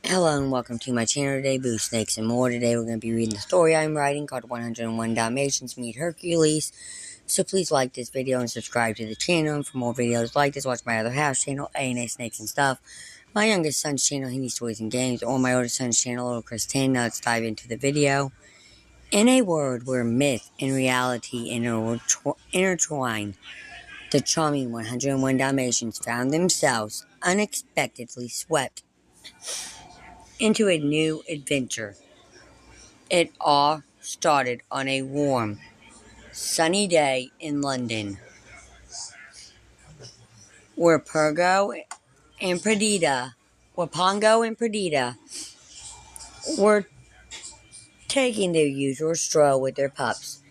Hello and welcome to my channel today, Boo Snakes and More. Today we're going to be reading the story I'm writing called 101 Dalmatians Meet Hercules. So please like this video and subscribe to the channel. And for more videos like this, watch my other house channel, A&A Snakes and Stuff. My youngest son's channel, He Needs Toys and Games, or my oldest son's channel, Little Chris 10. Now let's dive into the video. In a world where myth and reality intertwine, the charming 101 Dalmatians found themselves unexpectedly swept into a new adventure. It all started on a warm, sunny day in London, where Pongo and Perdita were taking their usual stroll with their pups.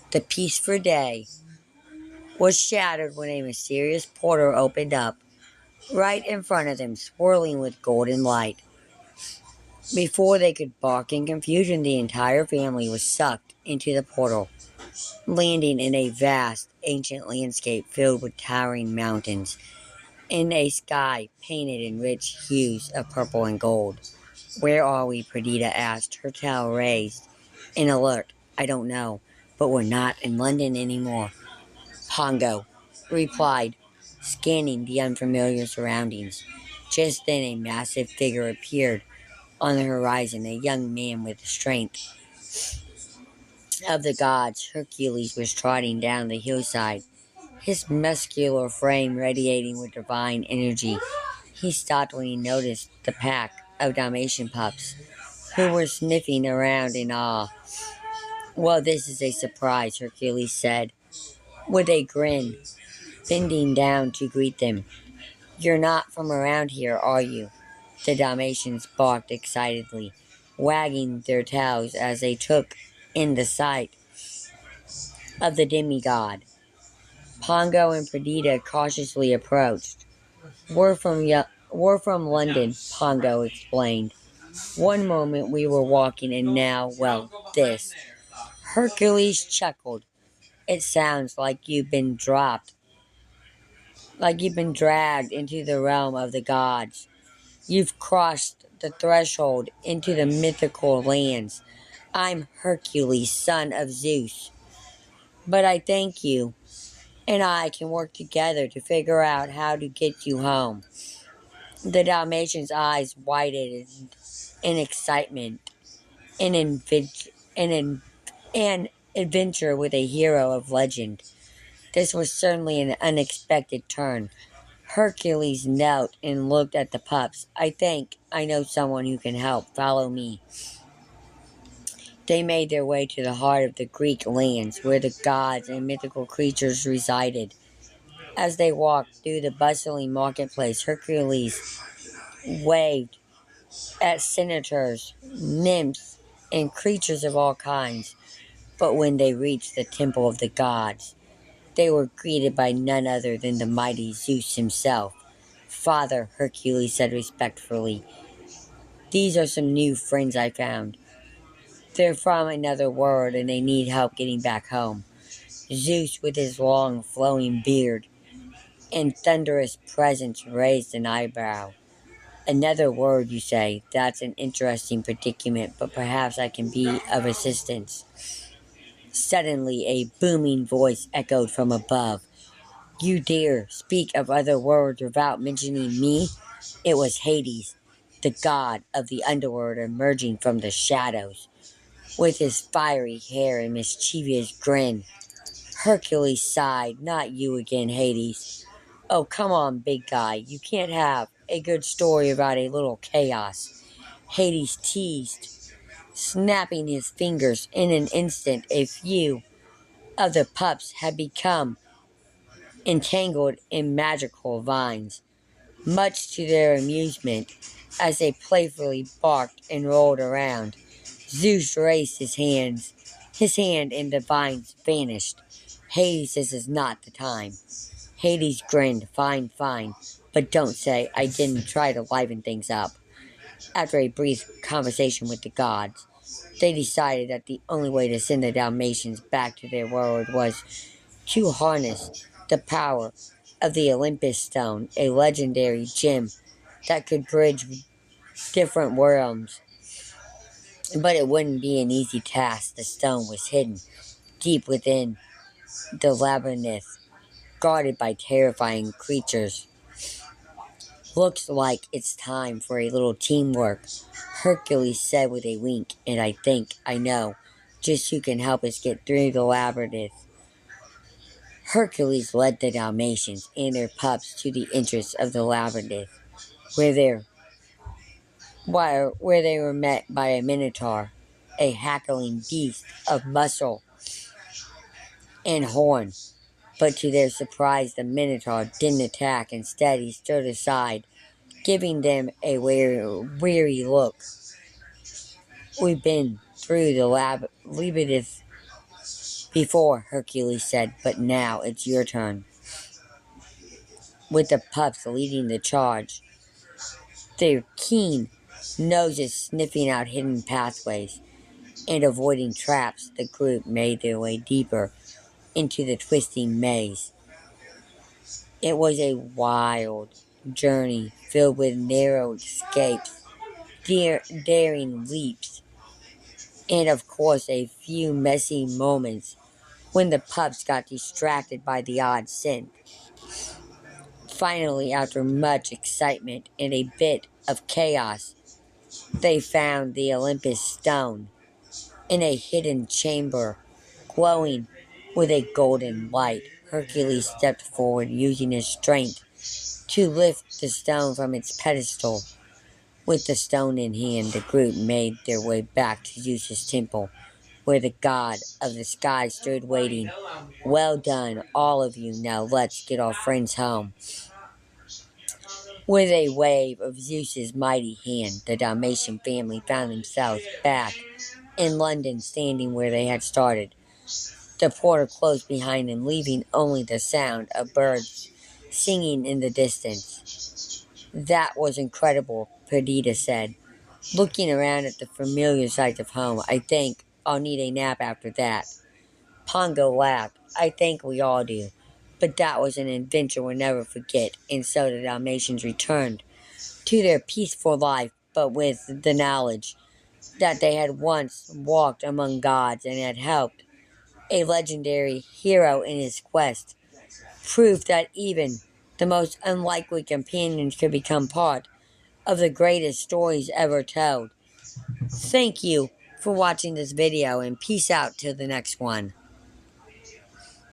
The peaceful day was shattered when a mysterious portal opened up right in front of them, swirling with golden light. Before they could bark in confusion, the entire family was sucked into the portal, landing in a vast, ancient landscape filled with towering mountains, in a sky painted in rich hues of purple and gold. "Where are we?" Perdita asked, her tail raised in alert. "I don't know, but we're not in London anymore," Pongo replied, scanning the unfamiliar surroundings. Just then a massive figure appeared on the horizon, a young man with the strength of the gods. Hercules was trotting down the hillside, his muscular frame radiating with divine energy. He stopped when he noticed the pack of Dalmatian pups, who were sniffing around in awe. "Well, this is a surprise," Hercules said, with a grin, bending down to greet them. "You're not from around here, are you?" The Dalmatians barked excitedly, wagging their tails as they took in the sight of the demigod. Pongo and Perdita cautiously approached. We're from London," Pongo explained. "One moment we were walking and now, well, this." Hercules chuckled. "It sounds like you've been dragged into the realm of the gods. You've crossed the threshold into the mythical lands. I'm Hercules, son of Zeus. But I thank you, and I can work together to figure out how to get you home." The Dalmatian's eyes widened in excitement. An adventure with a hero of legend. This was certainly an unexpected turn. Hercules knelt and looked at the pups. "I think I know someone who can help. Follow me." They made their way to the heart of the Greek lands, where the gods and mythical creatures resided. As they walked through the bustling marketplace, Hercules waved at senators, nymphs, and creatures of all kinds. But when they reached the temple of the gods, they were greeted by none other than the mighty Zeus himself. "Father," Hercules said respectfully, "these are some new friends I found. They're from another world and they need help getting back home." Zeus, with his long flowing beard and thunderous presence, raised an eyebrow. "Another word, you say? That's an interesting predicament, but perhaps I can be of assistance." Suddenly, a booming voice echoed from above. "You dare speak of other worlds without mentioning me?" It was Hades, the god of the underworld, emerging from the shadows, with his fiery hair and mischievous grin. Hercules sighed. "Not you again, Hades. Oh, come on, big guy. You can't have a good story about a little chaos," Hades teased, snapping his fingers. In an instant, a few of the pups had become entangled in magical vines, much to their amusement, as they playfully barked and rolled around. Zeus raised his hand, and the vines vanished. "Hades, this is not the time." Hades grinned. "Fine, fine, but don't say I didn't try to liven things up." After a brief conversation with the gods, they decided that the only way to send the Dalmatians back to their world was to harness the power of the Olympus Stone, a legendary gem that could bridge different realms. But it wouldn't be an easy task. The stone was hidden deep within the labyrinth, guarded by terrifying creatures. Looks like it's time for a little teamwork, Hercules said with a wink, and I think I know just who can help us get through the labyrinth. Hercules led the Dalmatians and their pups to the entrance of the labyrinth, where they were met by a minotaur, a hackling beast of muscle and horn. But to their surprise, the minotaur didn't attack. Instead, he stood aside, giving them a weary look. We've been through the labyrinth before, Hercules said, but now it's your turn. With the pups leading the charge, their keen noses sniffing out hidden pathways and avoiding traps, the group made their way deeper into the twisting maze. It was a wild journey filled with narrow escapes, daring leaps, and of course a few messy moments when the pups got distracted by the odd scent. Finally, after much excitement and a bit of chaos, they found the Olympus stone in a hidden chamber, glowing with a golden light. Hercules stepped forward, using his strength to lift the stone from its pedestal. With the stone in hand, the group made their way back to Zeus's temple, where the god of the sky stood waiting. Well done, all of you. Now let's get our friends home. With a wave of Zeus's mighty hand, the Dalmatian family found themselves back in London, standing where they had started. The portal closed behind them, leaving only the sound of birds singing in the distance. That was incredible, Perdita said, looking around at the familiar sights of home. I think I'll need a nap after that. Pongo laughed. I think we all do. But that was an adventure we'll never forget, and so the Dalmatians returned to their peaceful life, but with the knowledge that they had once walked among gods and had helped a legendary hero in his quest. Proof that even the most unlikely companions could become part of the greatest stories ever told. Thank you for watching this video, and peace out till the next one.